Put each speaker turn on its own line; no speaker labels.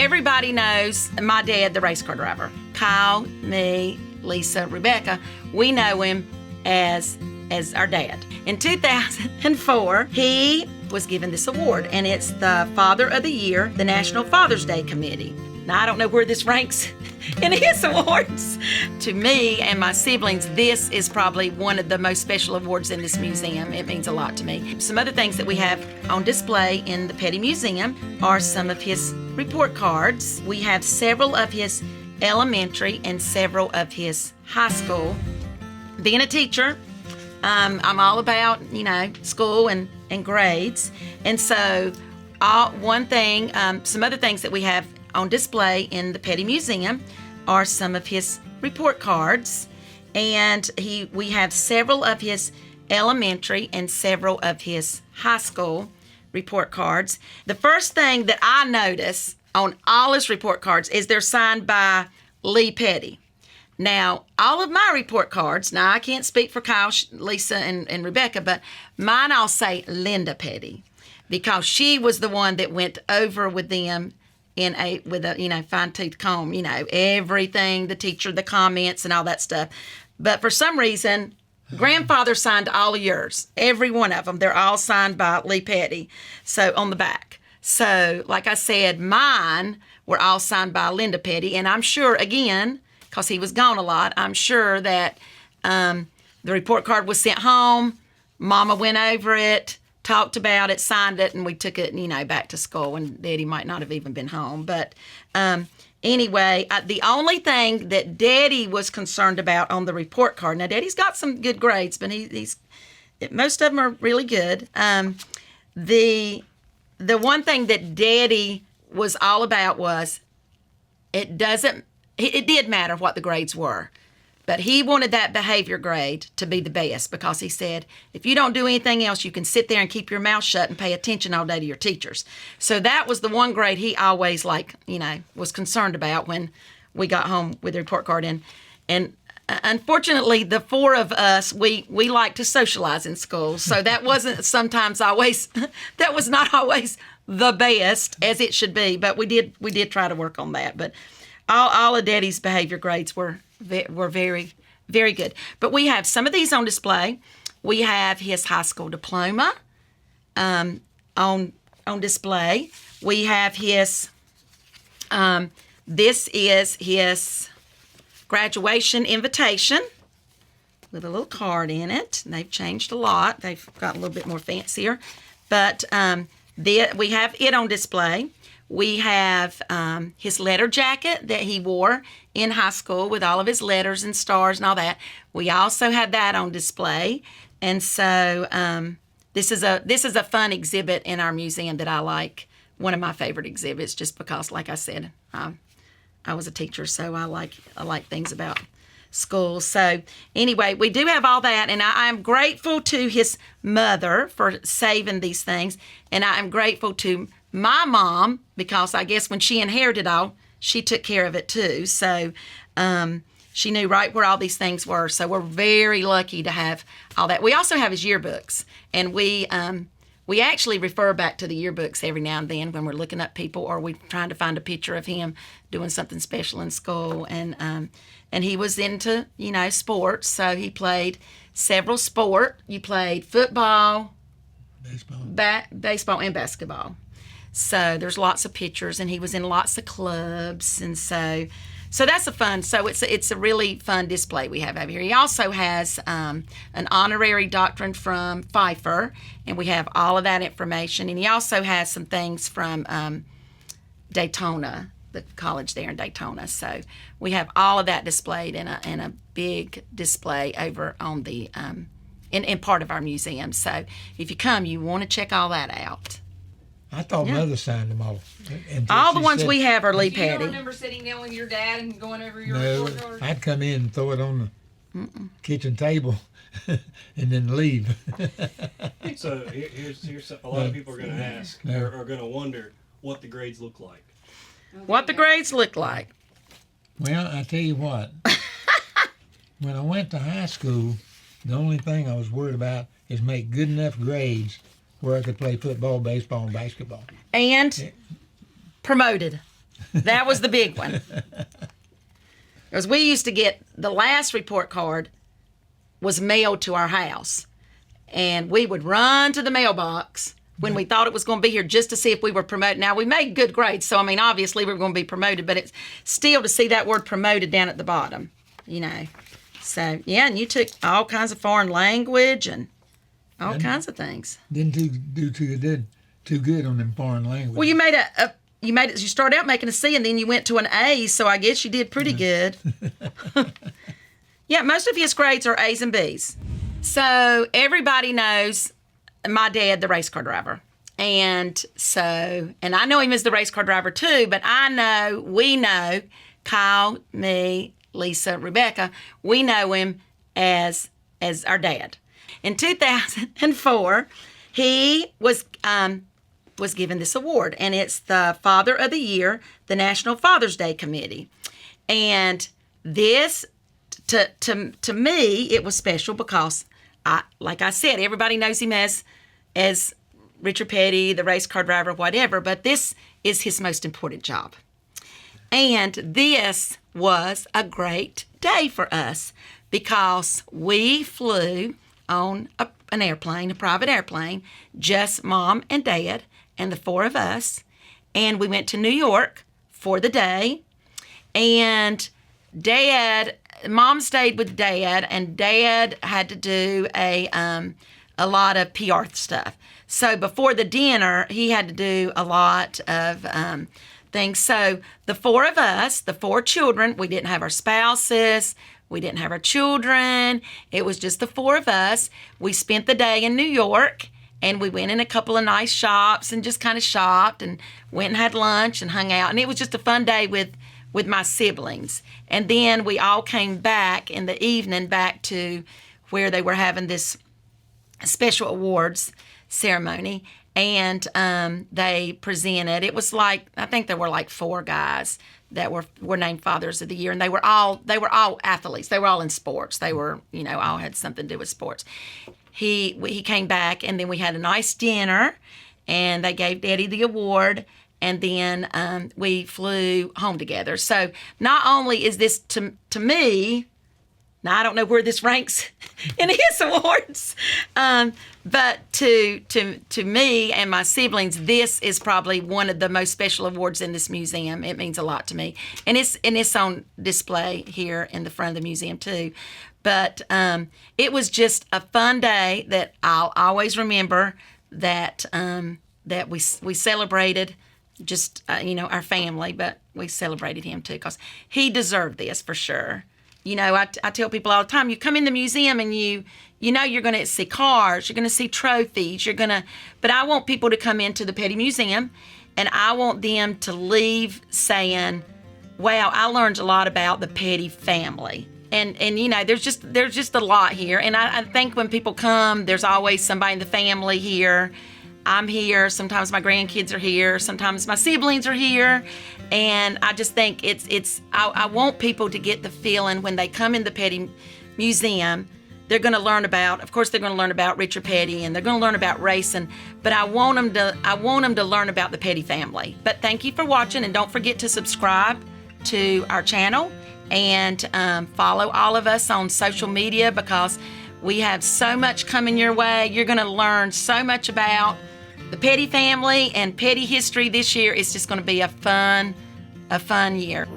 everybody knows my dad, the race car driver. Kyle, me, Lisa, Rebecca, we know him as our dad. In 2004, he was given this award, and it's the Father of the Year, the National Father's Day Committee. Now, I don't know where this ranks in his awards. To me and my siblings, this is probably one of the most special awards in this museum. It means a lot to me. Some other things that we have on display in the Petty Museum are some of his report cards. We have several of his elementary and several of his high school. Being a teacher, I'm all about, school and grades. And so some other things that we have on display in the Petty Museum are some of his report cards. And we have several of his elementary and several of his high school report cards. The first thing that I notice on all his report cards is they're signed by Lee Petty. Now, all of my report cards, now I can't speak for Kyle, Lisa, and Rebecca, but mine I'll say Linda Petty, because she was the one that went over with them with a fine-tooth comb, everything, the teacher, the comments, and all that stuff. But for some reason, grandfather signed all of yours, every one of them. They're all signed by Lee Petty, so on the back. So, like I said, mine were all signed by Linda Petty, and I'm sure, again, because he was gone a lot, I'm sure that the report card was sent home, Mama went over it, talked about it, signed it, and we took it, back to school, and Daddy might not have even been home. But anyway, the only thing that Daddy was concerned about on the report card, now Daddy's got some good grades, but most of them are really good. The one thing that Daddy was all about was it did matter what the grades were, but he wanted that behavior grade to be the best, because he said, if you don't do anything else, you can sit there and keep your mouth shut and pay attention all day to your teachers. So that was the one grade he always was concerned about when we got home with the report card. And unfortunately, the four of us, we like to socialize in school. So that wasn't that was not always the best as it should be, but we did try to work on that. But all of Daddy's behavior grades were very, very good. But we have some of these on display. We have his high school diploma on display. We have his, this is his graduation invitation with a little card in it. They've changed a lot. They've got a little bit more fancier. But we have it on display. We have his letter jacket that he wore in high school with all of his letters and stars and all that. We also have that on display. And so this is a fun exhibit in our museum that I like. One of my favorite exhibits, just because, like I said, I was a teacher, so I like things about school. So anyway, we do have all that, and I'm grateful to his mother for saving these things, and I am grateful to my mom, because I guess when she inherited all, she took care of it too. So she knew right where all these things were. So we're very lucky to have all that. We also have his yearbooks, and we actually refer back to the yearbooks every now and then when we're looking up people, or we're trying to find a picture of him doing something special in school. And he was into, sports, so he played several sports. You played football, baseball and basketball. So there's lots of pictures, and he was in lots of clubs, and so that's a fun. So it's a really fun display we have over here. He also has an honorary doctorate from Pfeiffer, and we have all of that information. And he also has some things from Daytona, the college there in Daytona. So we have all of that displayed in a big display over on the in part of our museum. So if you come, you want to check all that out.
I thought Mother signed them all.
All the ones we have are Lee Petty.
Do you don't remember sitting down with your dad and going over your report card?
I'd come in and throw it on the kitchen table and then leave.
So here's a lot of people are going to ask, or are going to wonder what the grades look like.
What the grades look like.
Well, I tell you what. When I went to high school, the only thing I was worried about is make good enough grades where I could play football, baseball, and basketball.
And promoted. That was the big one. Because we used to get the last report card was mailed to our house. And we would run to the mailbox when we thought it was going to be here just to see if we were promoted. Now, we made good grades, so, I mean, obviously we were going to be promoted, but it's still to see that word promoted down at the bottom, you know. So, yeah, and you took all kinds of foreign language and all kinds of things.
Didn't do too good on them foreign languages.
Well, you started out making a C, and then you went to an A, so I guess you did pretty good. Yeah, most of his grades are A's and B's. So everybody knows my dad, the race car driver. And I know him as the race car driver too, but we know, Kyle, me, Lisa, Rebecca, we know him as our dad. In 2004, he was given this award, and it's the Father of the Year, the National Father's Day Committee. And this, to me, it was special because, like I said, everybody knows him as Richard Petty, the race car driver, whatever, but this is his most important job. And this was a great day for us because we flew on an airplane, a private airplane, just Mom and Dad and the four of us, and we went to New York for the day. And Mom stayed with Dad, and Dad had to do a lot of PR stuff. So before the dinner, he had to do a lot of things. So the four of us, the four children, we didn't have our spouses, we didn't have our children. It was just the four of us. We spent the day in New York, and we went in a couple of nice shops and just kind of shopped and went and had lunch and hung out. And it was just a fun day with my siblings. And then we all came back in the evening back to where they were having this special awards ceremony, and they presented. It was like, I think there were like four guys that were named Fathers of the Year, and they were all athletes. They were all in sports. They were, all had something to do with sports. He came back, and then we had a nice dinner, and they gave Daddy the award, and then we flew home together. So not only is this to me, now I don't know where this ranks in his awards, but to me and my siblings, this is probably one of the most special awards in this museum. It means a lot to me, and it's on display here in the front of the museum too. But it was just a fun day that I'll always remember. That we celebrated just our family, but we celebrated him too because he deserved this for sure. I tell people all the time, you come in the museum and you're going to see cars, you're going to see trophies, but I want people to come into the Petty Museum, and I want them to leave saying, wow, I learned a lot about the Petty family. And there's just a lot here. And I think when people come, there's always somebody in the family here. I'm here. Sometimes my grandkids are here. Sometimes my siblings are here. And I just think I want people to get the feeling when they come in the Petty Museum, they're going to learn about Richard Petty, and they're going to learn about racing, but I want them to learn about the Petty family. But thank you for watching, and don't forget to subscribe to our channel and follow all of us on social media because we have so much coming your way. You're going to learn so much about the Petty family and Petty history this year. Is just going to be a fun year.